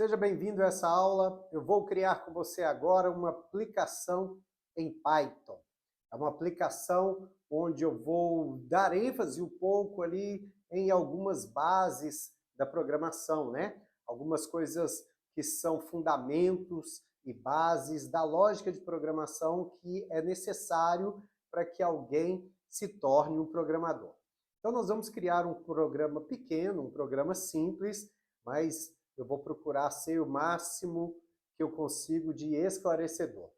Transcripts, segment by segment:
Seja bem-vindo a essa aula. Eu vou criar com você agora uma aplicação em Python. É uma aplicação onde eu vou dar ênfase um pouco ali em algumas bases da programação, né? Algumas coisas que são fundamentos e bases da lógica de programação que é necessário para que alguém se torne um programador. Então nós vamos criar um programa pequeno, um programa simples, mas eu vou procurar ser o máximo que eu consigo de esclarecedor.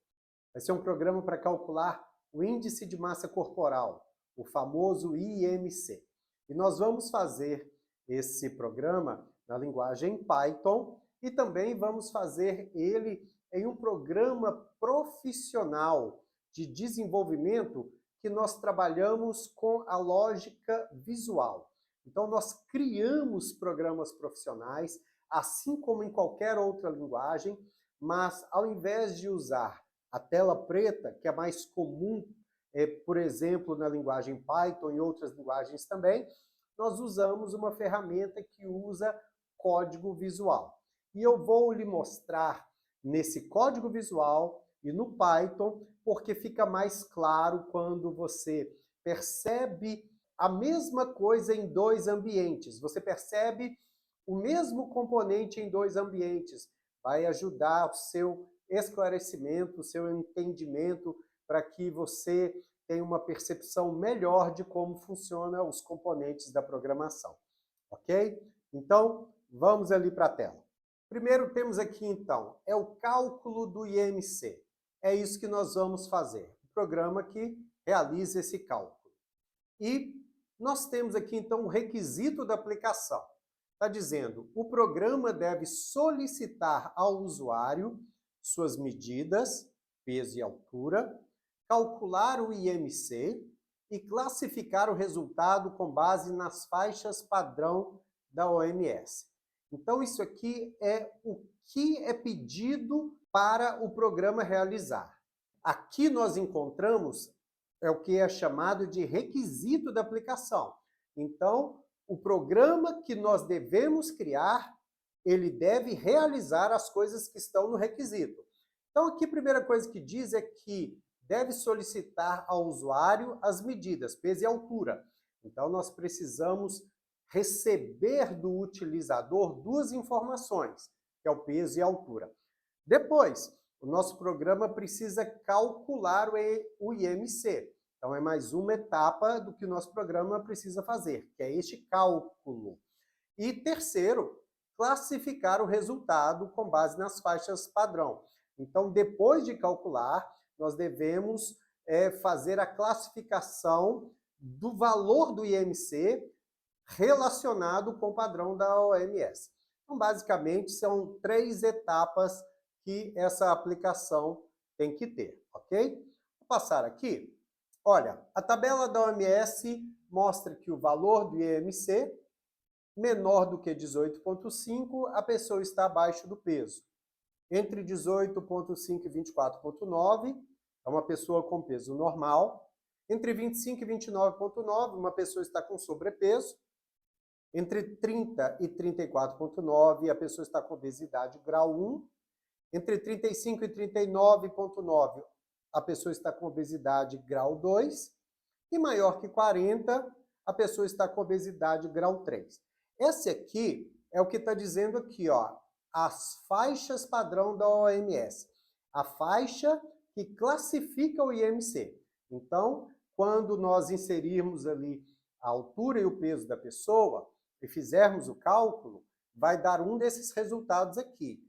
Vai ser um programa para calcular o índice de massa corporal, o famoso IMC. E nós vamos fazer esse programa na linguagem Python e também vamos fazer ele em um programa profissional de desenvolvimento que nós trabalhamos com a lógica visual. Então, nós criamos programas profissionais, assim como em qualquer outra linguagem, mas ao invés de usar a tela preta, que é mais comum, por exemplo, na linguagem Python e outras linguagens também, nós usamos uma ferramenta que usa código visual. E eu vou lhe mostrar nesse código visual e no Python, porque fica mais claro quando você percebe a mesma coisa em dois ambientes. Você percebe o mesmo componente em dois ambientes. Vai ajudar o seu esclarecimento, o seu entendimento, para que você tenha uma percepção melhor de como funcionam os componentes da programação. Ok? Então, vamos ali para a tela. Primeiro temos aqui, então, é o cálculo do IMC. É isso que nós vamos fazer. O programa que realiza esse cálculo. E nós temos aqui, então, o requisito da aplicação. Está dizendo, o programa deve solicitar ao usuário suas medidas, peso e altura, calcular o IMC e classificar o resultado com base nas faixas padrão da OMS. Então, isso aqui é o que é pedido para o programa realizar. Aqui nós encontramos o que é chamado de requisito da aplicação. Então, o programa que nós devemos criar, ele deve realizar as coisas que estão no requisito. Então, aqui a primeira coisa que diz é que deve solicitar ao usuário as medidas, peso e altura. Então, nós precisamos receber do utilizador duas informações, que é o peso e a altura. Depois, o nosso programa precisa calcular o IMC. Então, é mais uma etapa do que o nosso programa precisa fazer, que é este cálculo. E terceiro, classificar o resultado com base nas faixas padrão. Então, depois de calcular, nós devemos fazer a classificação do valor do IMC relacionado com o padrão da OMS. Então, basicamente, são 3 etapas que essa aplicação tem que ter, ok? Vou passar aqui. Olha, a tabela da OMS mostra que o valor do IMC menor do que 18,5, a pessoa está abaixo do peso. Entre 18,5 e 24,9, é uma pessoa com peso normal. Entre 25 e 29,9, uma pessoa está com sobrepeso. Entre 30 e 34,9, a pessoa está com obesidade grau 1. Entre 35 e 39,9, a pessoa está com obesidade grau 2. E maior que 40, a pessoa está com obesidade grau 3. Esse aqui é o que está dizendo aqui, ó, as faixas padrão da OMS. A faixa que classifica o IMC. Então, quando nós inserirmos ali a altura e o peso da pessoa e fizermos o cálculo, vai dar um desses resultados aqui.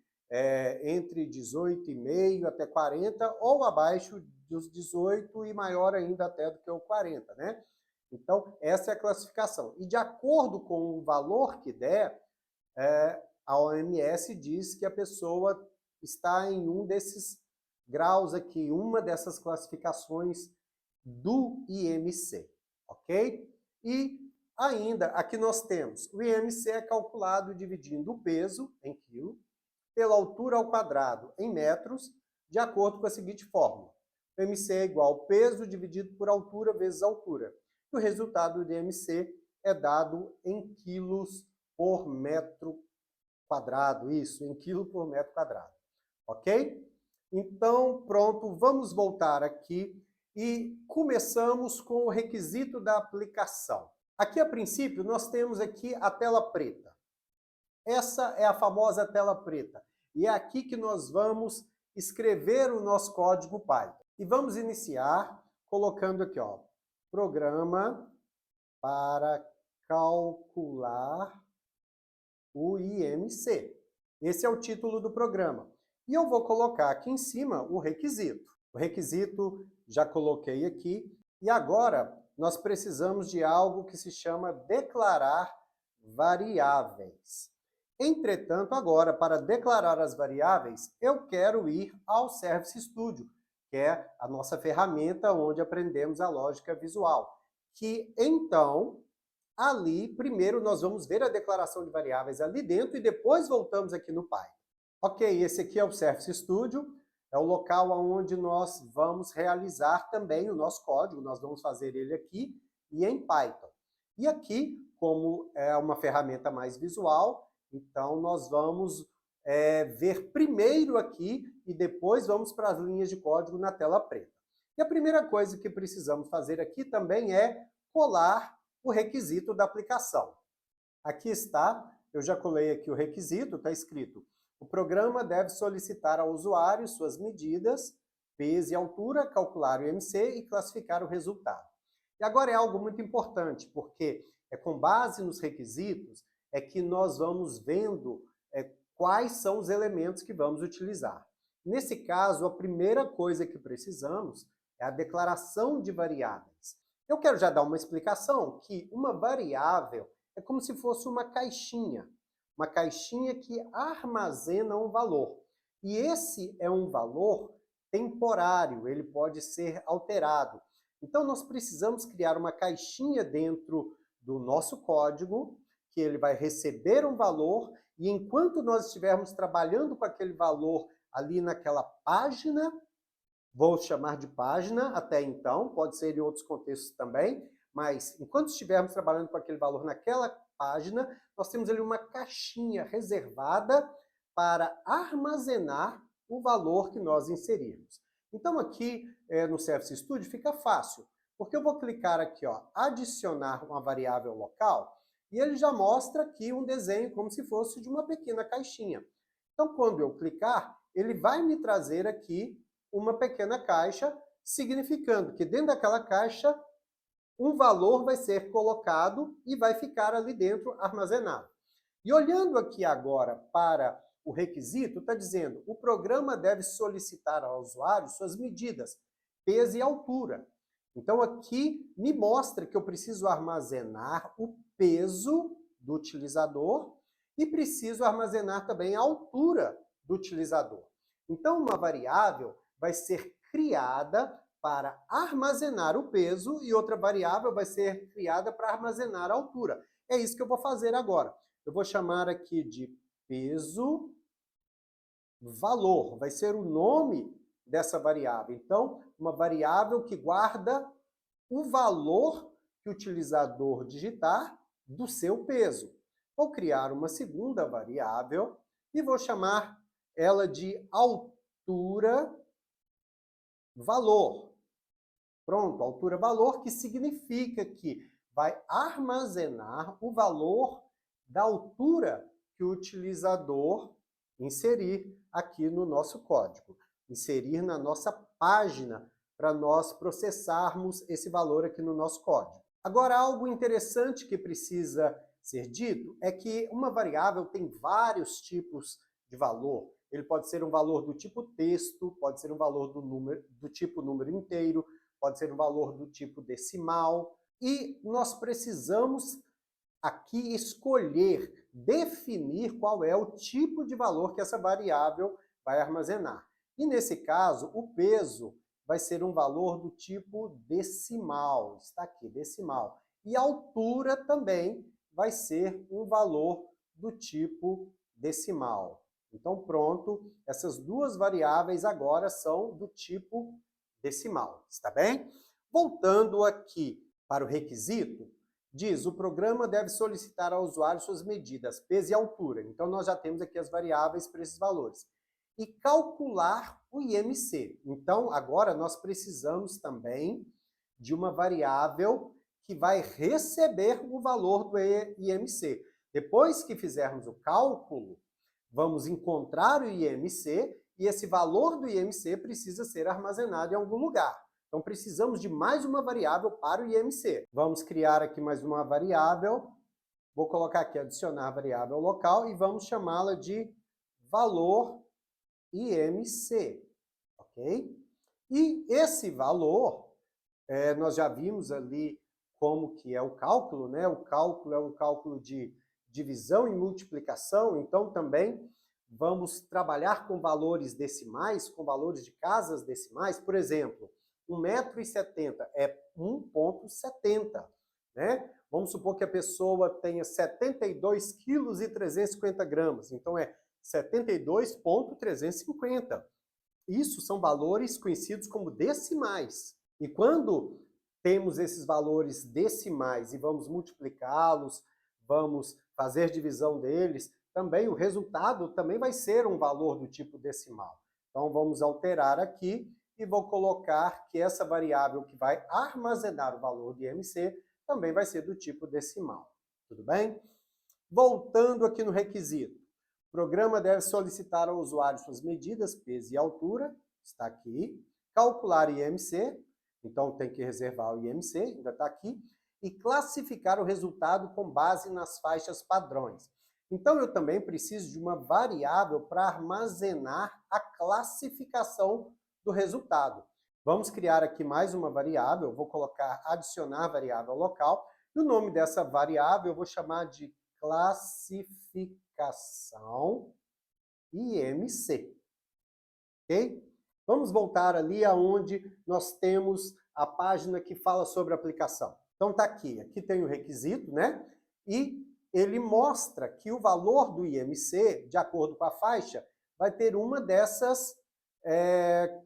Entre 18,5 até 40, ou abaixo dos 18 e maior ainda até do que o 40, né? Então, essa é a classificação. E de acordo com o valor que der, a OMS diz que a pessoa está em um desses graus aqui, uma dessas classificações do IMC, ok? E ainda, aqui nós temos, o IMC é calculado dividindo o peso em quilo, pela altura ao quadrado em metros, de acordo com a seguinte fórmula. O IMC é igual ao peso dividido por altura vezes altura. E o resultado do IMC é dado em quilos por metro quadrado, isso, em quilo por metro quadrado, ok? Então, pronto, vamos voltar aqui e começamos com o requisito da aplicação. Aqui, a princípio, nós temos aqui a tela preta. Essa é a famosa tela preta. E é aqui que nós vamos escrever o nosso código Python. E vamos iniciar colocando aqui, ó, programa para calcular o IMC. Esse é o título do programa. E eu vou colocar aqui em cima o requisito. O requisito já coloquei aqui. E agora nós precisamos de algo que se chama declarar variáveis. Entretanto, agora, para declarar as variáveis, eu quero ir ao Service Studio, que é a nossa ferramenta onde aprendemos a lógica visual. Que, então, ali, primeiro nós vamos ver a declaração de variáveis ali dentro e depois voltamos aqui no Python. Ok, esse aqui é o Service Studio, é o local onde nós vamos realizar também o nosso código, nós vamos fazer ele aqui e em Python. E aqui, como é uma ferramenta mais visual, então nós vamos ver primeiro aqui e depois vamos para as linhas de código na tela preta. E a primeira coisa que precisamos fazer aqui também é colar o requisito da aplicação. Aqui está, eu já colei aqui o requisito, está escrito: o programa deve solicitar ao usuário suas medidas, peso e altura, calcular o IMC e classificar o resultado. E agora é algo muito importante, porque é com base nos requisitos é que nós vamos vendo quais são os elementos que vamos utilizar. Nesse caso, a primeira coisa que precisamos é a declaração de variáveis. Eu quero já dar uma explicação que uma variável é como se fosse uma caixinha que armazena um valor. E esse é um valor temporário, ele pode ser alterado. Então, nós precisamos criar uma caixinha dentro do nosso código, que ele vai receber um valor, e enquanto nós estivermos trabalhando com aquele valor ali naquela página, vou chamar de página até então, pode ser em outros contextos também, mas enquanto estivermos trabalhando com aquele valor naquela página, nós temos ali uma caixinha reservada para armazenar o valor que nós inserirmos. Então aqui no Service Studio fica fácil, porque eu vou clicar aqui, ó, adicionar uma variável local, e ele já mostra aqui um desenho como se fosse de uma pequena caixinha. Então quando eu clicar, ele vai me trazer aqui uma pequena caixa, significando que dentro daquela caixa um valor vai ser colocado e vai ficar ali dentro armazenado. E olhando aqui agora para o requisito, está dizendo: o programa deve solicitar ao usuário suas medidas, peso e altura. Então aqui me mostra que eu preciso armazenar o peso do utilizador e preciso armazenar também a altura do utilizador. Então uma variável vai ser criada para armazenar o peso e outra variável vai ser criada para armazenar a altura. É isso que eu vou fazer agora. Eu vou chamar aqui de peso valor, vai ser o nome dessa variável. Então, uma variável que guarda o valor que o utilizador digitar do seu peso. Vou criar uma segunda variável e vou chamar ela de altura valor. Pronto, altura valor, que significa que vai armazenar o valor da altura que o utilizador inserir aqui no nosso código, inserir na nossa página para nós processarmos esse valor aqui no nosso código. Agora, algo interessante que precisa ser dito é que uma variável tem vários tipos de valor. Ele pode ser um valor do tipo texto, pode ser um valor do tipo número inteiro, pode ser um valor do tipo decimal, e nós precisamos aqui escolher, definir qual é o tipo de valor que essa variável vai armazenar. E nesse caso, o peso vai ser um valor do tipo decimal, está aqui, decimal. E a altura também vai ser um valor do tipo decimal. Então pronto, essas duas variáveis agora são do tipo decimal, está bem? Voltando aqui para o requisito, Diz, o programa deve solicitar ao usuário suas medidas, peso e altura. Então, nós já temos aqui as variáveis para esses valores. E calcular o IMC. Então, agora nós precisamos também de uma variável que vai receber o valor do IMC. Depois que fizermos o cálculo, vamos encontrar o IMC e esse valor do IMC precisa ser armazenado em algum lugar. Então, precisamos de mais uma variável para o IMC. Vamos criar aqui mais uma variável. Vou colocar aqui, adicionar variável local, e vamos chamá-la de valor IMC, ok? E esse valor, nós já vimos ali como que é o cálculo, né? O cálculo é um cálculo de divisão e multiplicação, então também vamos trabalhar com valores decimais, com valores de casas decimais. Por exemplo, 1,70 m é 1,70, né? Vamos supor que a pessoa tenha 72,350 kg, então é 72,350. Isso são valores conhecidos como decimais. E quando temos esses valores decimais e vamos multiplicá-los, vamos fazer divisão deles, também o resultado também vai ser um valor do tipo decimal. Então vamos alterar aqui e vou colocar que essa variável que vai armazenar o valor de IMC também vai ser do tipo decimal. Tudo bem? Voltando aqui no requisito. O programa deve solicitar ao usuário suas medidas, peso e altura, está aqui. Calcular IMC, então tem que reservar o IMC, ainda está aqui. E classificar o resultado com base nas faixas padrões. Então eu também preciso de uma variável para armazenar a classificação do resultado. Vamos criar aqui mais uma variável, vou colocar adicionar variável local, e o nome dessa variável eu vou chamar de classificação IMC, ok? Vamos voltar ali aonde nós temos a página que fala sobre a aplicação. Então tá aqui tem o requisito, né? E ele mostra que o valor do IMC, de acordo com a faixa, vai ter uma dessas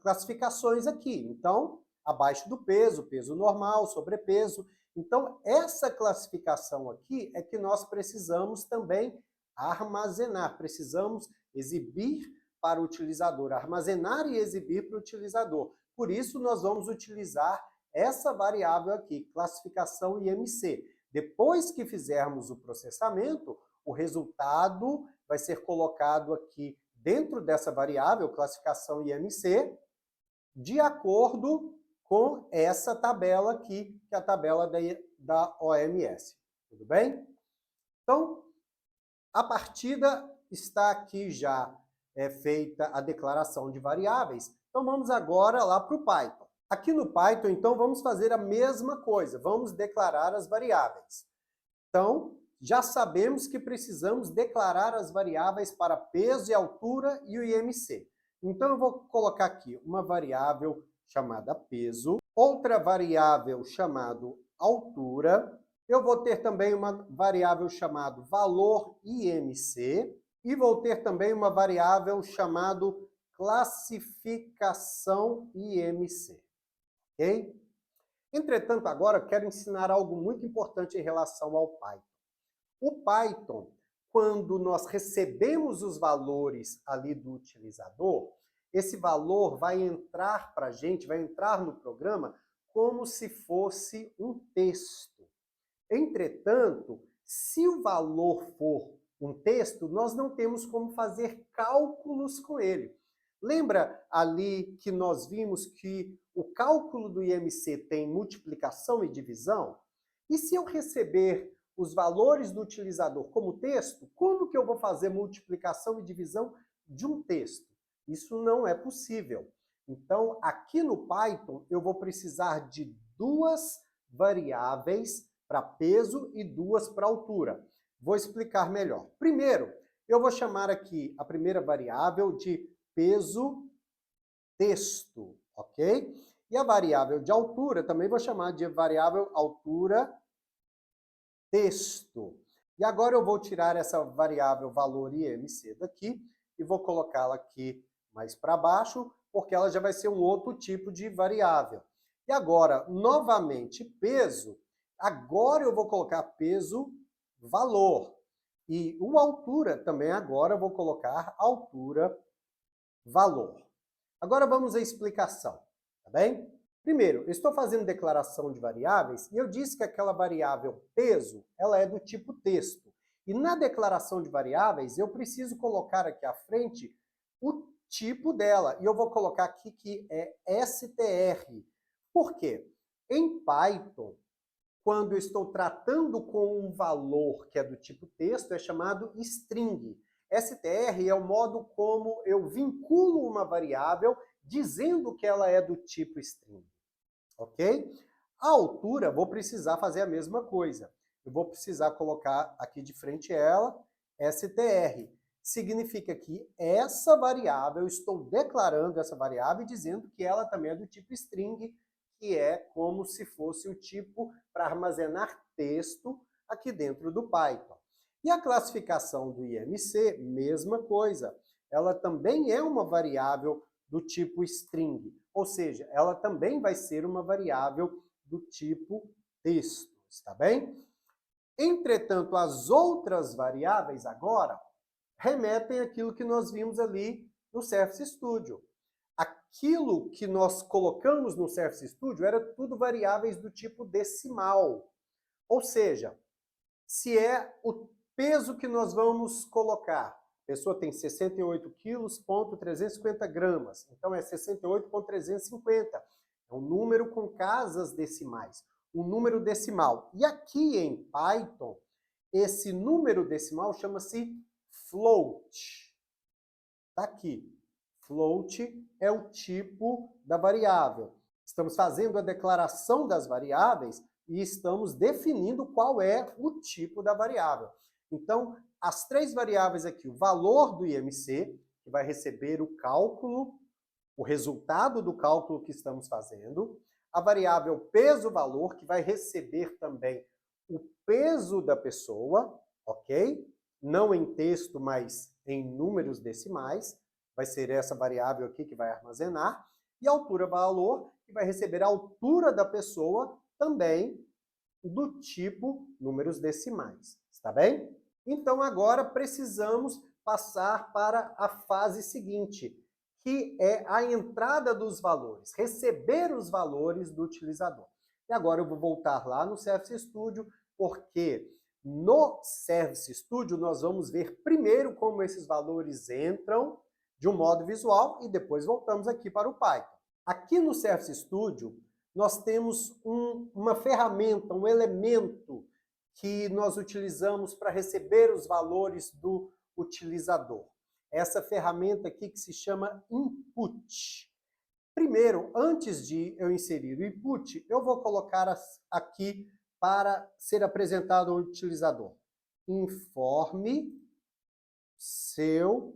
classificações aqui. Então, abaixo do peso, peso normal, sobrepeso. Então, essa classificação aqui é que nós precisamos também armazenar, precisamos exibir para o utilizador, armazenar e exibir para o utilizador. Por isso, nós vamos utilizar essa variável aqui, classificação IMC. Depois que fizermos o processamento, o resultado vai ser colocado aqui dentro dessa variável, classificação IMC, de acordo com essa tabela aqui, que é a tabela da OMS. Tudo bem? Então, a partida está aqui já feita a declaração de variáveis. Então, vamos agora lá para o Python. Aqui no Python, então, vamos fazer a mesma coisa. Vamos declarar as variáveis. Então, já sabemos que precisamos declarar as variáveis para peso e altura e o IMC. Então, eu vou colocar aqui uma variável chamada peso, outra variável chamada altura. Eu vou ter também uma variável chamada valor IMC e vou ter também uma variável chamada classificação IMC. Ok? Entretanto, agora eu quero ensinar algo muito importante em relação ao Python. O Python, quando nós recebemos os valores ali do utilizador, esse valor vai entrar para a gente, vai entrar no programa como se fosse um texto. Entretanto, se o valor for um texto, nós não temos como fazer cálculos com ele. Lembra ali que nós vimos que o cálculo do IMC tem multiplicação e divisão? E se eu receber os valores do utilizador como texto, como que eu vou fazer multiplicação e divisão de um texto? Isso não é possível. Então, aqui no Python, eu vou precisar de duas variáveis para peso e duas para altura. Vou explicar melhor. Primeiro, eu vou chamar aqui a primeira variável de peso texto, ok? E a variável de altura também vou chamar de variável altura texto. E agora eu vou tirar essa variável valor IMC daqui e vou colocá-la aqui mais para baixo, porque ela já vai ser um outro tipo de variável. E agora, novamente, peso, Agora eu vou colocar peso, valor. E o altura também agora eu vou colocar altura, valor. Agora vamos à explicação, tá bem? Primeiro, eu estou fazendo declaração de variáveis e eu disse que aquela variável peso, ela é do tipo texto. E na declaração de variáveis, eu preciso colocar aqui à frente o tipo dela. E eu vou colocar aqui que é str. Por quê? Em Python, quando eu estou tratando com um valor que é do tipo texto, é chamado string. str é o modo como eu vinculo uma variável dizendo que ela é do tipo string. Ok? A altura, vou precisar fazer a mesma coisa. Eu vou precisar colocar aqui de frente ela, str. Significa que essa variável, eu estou declarando essa variável e dizendo que ela também é do tipo string, que é como se fosse o tipo para armazenar texto aqui dentro do Python. E a classificação do IMC, mesma coisa. Ela também é uma variável do tipo string, ou seja, ela também vai ser uma variável do tipo texto, está bem? Entretanto, as outras variáveis agora remetem àquilo que nós vimos ali no Surface Studio. Aquilo que nós colocamos no Surface Studio era tudo variáveis do tipo decimal. Ou seja, se é o peso que nós vamos colocar, a pessoa tem 68 quilos, ponto 350 gramas, então é 68,350. É um número com casas decimais, um número decimal. E aqui em Python, esse número decimal chama-se float. Está aqui. Float é o tipo da variável. Estamos fazendo a declaração das variáveis e estamos definindo qual é o tipo da variável. Então, as três variáveis aqui, o valor do IMC, que vai receber o cálculo, o resultado do cálculo que estamos fazendo, a variável peso-valor, que vai receber também o peso da pessoa, ok? Não em texto, mas em números decimais, vai ser essa variável aqui que vai armazenar, e a altura-valor, que vai receber a altura da pessoa, também do tipo números decimais. Está bem? Então agora precisamos passar para a fase seguinte, que é a entrada dos valores, receber os valores do utilizador. E agora eu vou voltar lá no Surface Studio, porque no Surface Studio nós vamos ver primeiro como esses valores entram de um modo visual e depois voltamos aqui para o Python. Aqui no Surface Studio nós temos uma ferramenta, um elemento que nós utilizamos para receber os valores do utilizador. Essa ferramenta aqui que se chama input. Primeiro, antes de eu inserir o input, eu vou colocar aqui para ser apresentado ao utilizador. Informe seu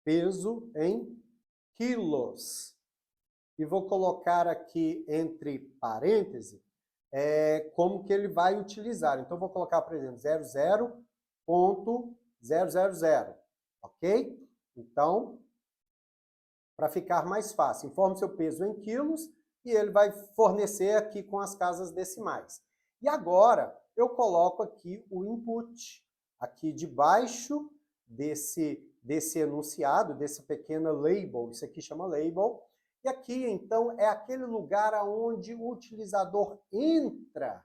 peso em quilos. E vou colocar aqui entre parênteses como que ele vai utilizar. Então, vou colocar, por exemplo, 00.000, ok? Então, para ficar mais fácil, informe seu peso em quilos e ele vai fornecer aqui com as casas decimais. E agora, eu coloco aqui o input, aqui debaixo desse enunciado, desse pequeno label, isso aqui chama label. E aqui, então, é aquele lugar onde o utilizador entra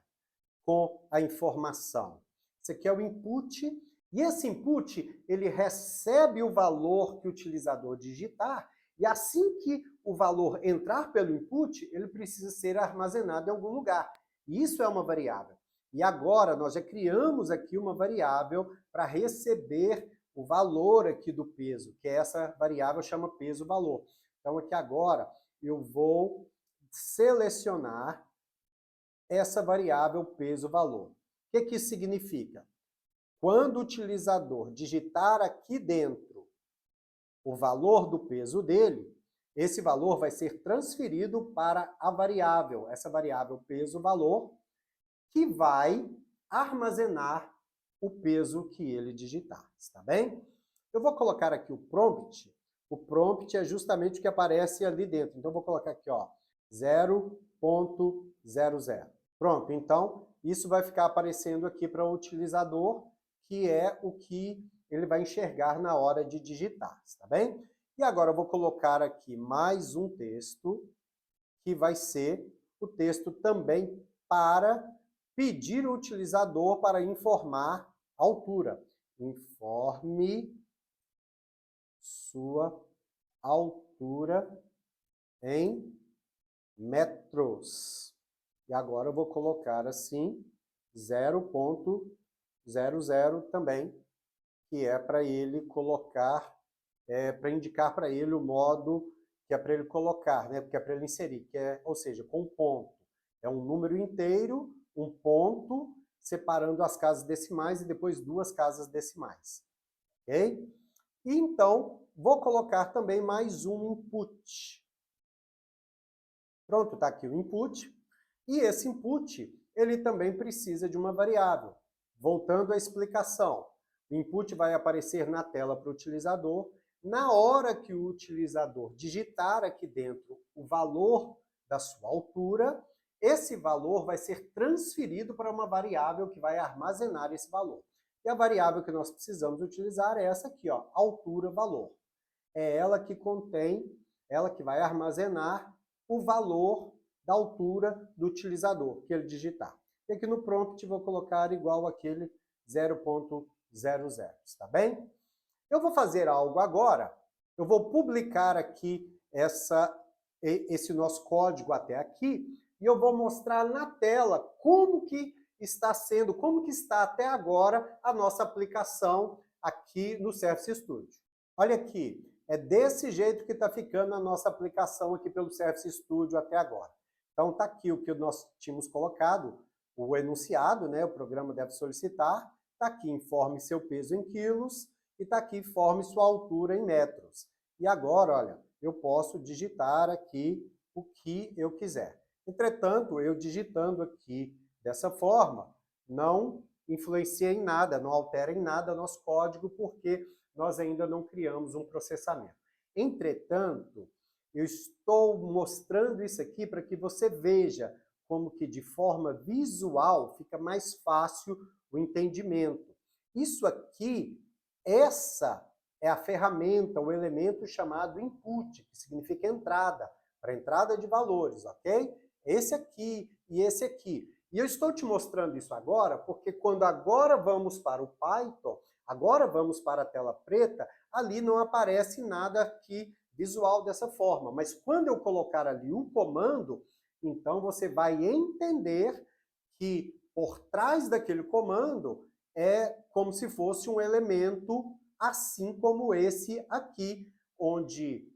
com a informação. Esse aqui é o input, e esse input, ele recebe o valor que o utilizador digitar, e assim que o valor entrar pelo input, ele precisa ser armazenado em algum lugar. E isso é uma variável. E agora, nós já criamos aqui uma variável para receber o valor aqui do peso, que é essa variável chama peso-valor. Então, aqui agora, eu vou selecionar essa variável peso-valor. O que isso significa? Quando o utilizador digitar aqui dentro o valor do peso dele, esse valor vai ser transferido para a variável, essa variável peso-valor, que vai armazenar o peso que ele digitar, está bem? Eu vou colocar aqui o prompt. O prompt é justamente o que aparece ali dentro. Então, eu vou colocar aqui, ó, 0.00. Pronto, então isso vai ficar aparecendo aqui para o utilizador, que é o que ele vai enxergar na hora de digitar, tá bem? E agora eu vou colocar aqui mais um texto, que vai ser o texto também para pedir o utilizador para informar a altura. Informe sua altura em metros. E agora eu vou colocar assim 0,00 também, que é para ele colocar, para indicar para ele o modo que é para ele colocar, né? Que é para ele inserir, que é, ou seja, com ponto. É um número inteiro, um ponto, separando as casas decimais e depois duas casas decimais. Ok? E então, vou colocar também mais um input. Pronto, está aqui o input. E esse input, ele também precisa de uma variável. Voltando à explicação, o input vai aparecer na tela para o utilizador. Na hora que o utilizador digitar aqui dentro o valor da sua altura, esse valor vai ser transferido para uma variável que vai armazenar esse valor. E a variável que nós precisamos utilizar é essa aqui, ó, altura valor. É ela que contém, ela que vai armazenar o valor da altura do utilizador que ele digitar. E aqui no prompt vou colocar igual aquele 0,00, tá bem? Eu vou fazer algo agora, eu vou publicar aqui esse nosso código até aqui, e eu vou mostrar na tela como que está até agora a nossa aplicação aqui no Surface Studio. Olha aqui, é desse jeito que está ficando a nossa aplicação aqui pelo Surface Studio até agora. Então está aqui o que nós tínhamos colocado, o enunciado, né? O programa deve solicitar, está aqui, informe seu peso em quilos, e está aqui, informe sua altura em metros. E agora, olha, eu posso digitar aqui o que eu quiser. Entretanto, eu digitando aqui dessa forma, não influencia em nada, não altera em nada nosso código, porque nós ainda não criamos um processamento. Entretanto, eu estou mostrando isso aqui para que você veja como que de forma visual fica mais fácil o entendimento. Isso aqui, essa é a ferramenta, o elemento chamado input, que significa entrada, para entrada de valores, ok? Esse aqui e esse aqui. E eu estou te mostrando isso agora porque quando agora vamos para o Python, agora vamos para a tela preta, ali não aparece nada aqui visual dessa forma. Mas quando eu colocar ali um comando, então você vai entender que por trás daquele comando é como se fosse um elemento assim como esse aqui, onde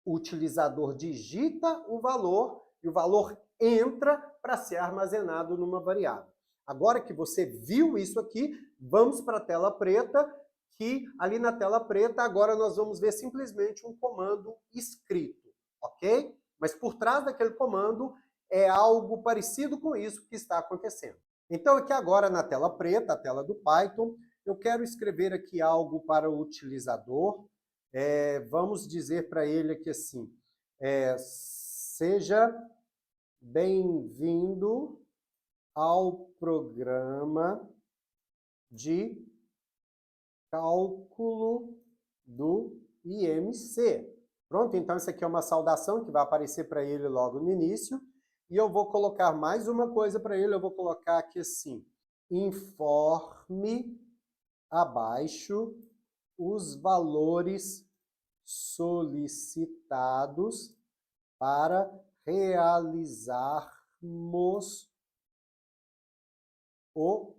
o utilizador digita o valor e o valor entra para ser armazenado numa variável. Agora que você viu isso aqui, vamos para a tela preta, que ali na tela preta agora nós vamos ver simplesmente um comando escrito, ok? Mas por trás daquele comando é algo parecido com isso que está acontecendo. Então aqui agora na tela preta, a tela do Python, eu quero escrever aqui algo para o utilizador. Vamos dizer para ele aqui assim, seja bem-vindo ao programa de cálculo do IMC. Pronto, então isso aqui é uma saudação que vai aparecer para ele logo no início. E eu vou colocar mais uma coisa para ele, eu vou colocar aqui assim, informe abaixo os valores solicitados para realizarmos o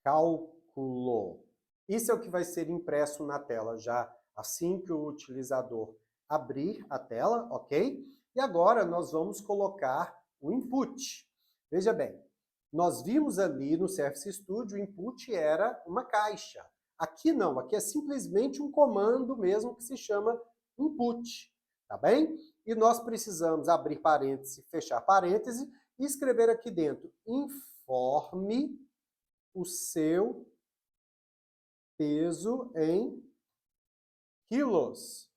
cálculo. Isso é o que vai ser impresso na tela já assim que o utilizador abrir a tela, ok? E agora nós vamos colocar o input. Veja bem, nós vimos ali no Surface Studio, o input era uma caixa. Aqui não, aqui é simplesmente um comando mesmo que se chama input, tá bem? E nós precisamos abrir parêntese, fechar parêntese e escrever aqui dentro, informe o seu peso em quilos.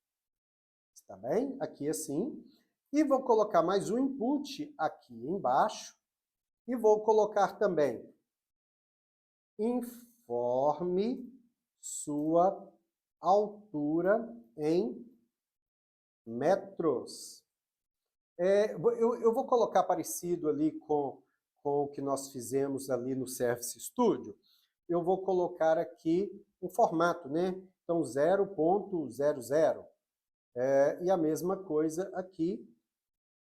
Está bem? Aqui assim. E vou colocar mais um input aqui embaixo, E vou colocar também, informe sua altura em metros. Eu vou colocar parecido ali com o que nós fizemos ali no Service Studio. Eu vou colocar aqui um formato, né? Então, 0.00. E a mesma coisa aqui,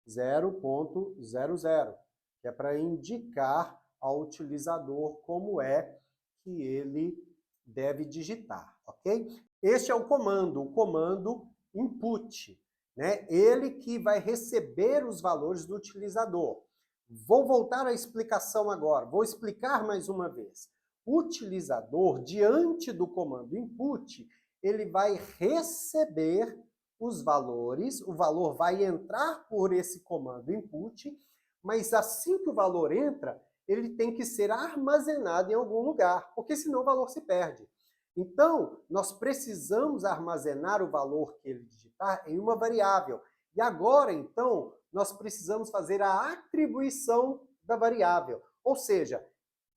0.00, que é para indicar ao utilizador como é que ele deve digitar, ok? Este é o comando input, né? Ele que vai receber os valores do utilizador. Vou voltar à explicação agora, vou explicar mais uma vez. O utilizador, diante do comando input, ele vai receber os valores, o valor vai entrar por esse comando input, mas assim que o valor entra, ele tem que ser armazenado em algum lugar, porque senão o valor se perde. Então, nós precisamos armazenar o valor que ele digitar em uma variável. E agora, então, nós precisamos fazer a atribuição da variável, ou seja,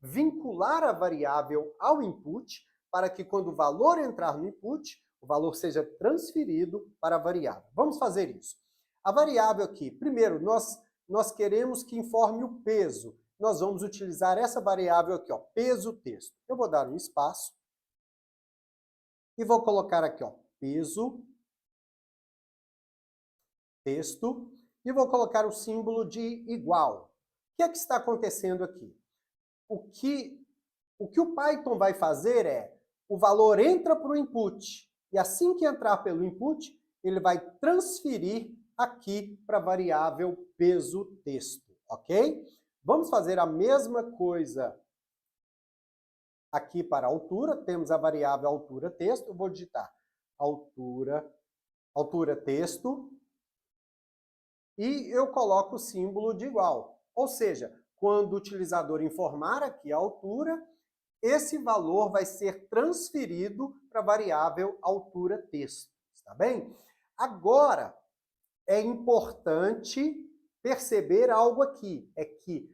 vincular a variável ao input para que quando o valor entrar no input, o valor seja transferido para a variável. Vamos fazer isso. A variável aqui, primeiro, nós queremos que informe o peso. Nós vamos utilizar essa variável aqui, ó, peso texto. Eu vou dar um espaço e vou colocar aqui, ó, peso texto e vou colocar o símbolo de igual. O que é que está acontecendo aqui? O que o Python vai fazer é, o valor entra para o input, e assim que entrar pelo input, ele vai transferir aqui para a variável peso texto, ok? Vamos fazer a mesma coisa aqui para a altura, temos a variável altura texto, eu vou digitar altura texto, e eu coloco o símbolo de igual. Ou seja, quando o utilizador informar aqui a altura, esse valor vai ser transferido para a variável altura texto, está bem? Agora, é importante perceber algo aqui, é que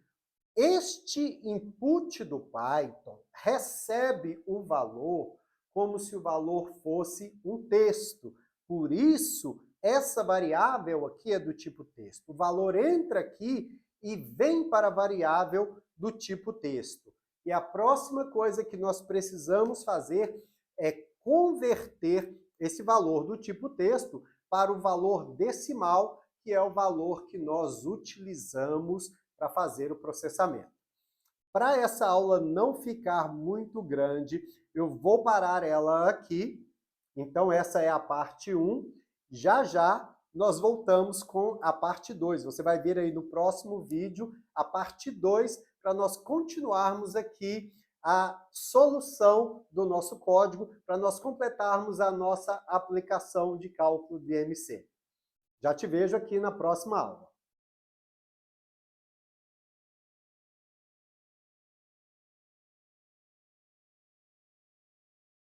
este input do Python recebe o valor como se o valor fosse um texto. Por isso, essa variável aqui é do tipo texto. O valor entra aqui e vem para a variável do tipo texto. E a próxima coisa que nós precisamos fazer é converter esse valor do tipo texto para o valor decimal, que é o valor que nós utilizamos para fazer o processamento. Para essa aula não ficar muito grande, eu vou parar ela aqui. Então, essa é a parte 1. Já já nós voltamos com a parte 2. Você vai ver aí no próximo vídeo a parte 2, para nós continuarmos aqui a solução do nosso código, para nós completarmos a nossa aplicação de cálculo de MC. Já te vejo aqui na próxima aula.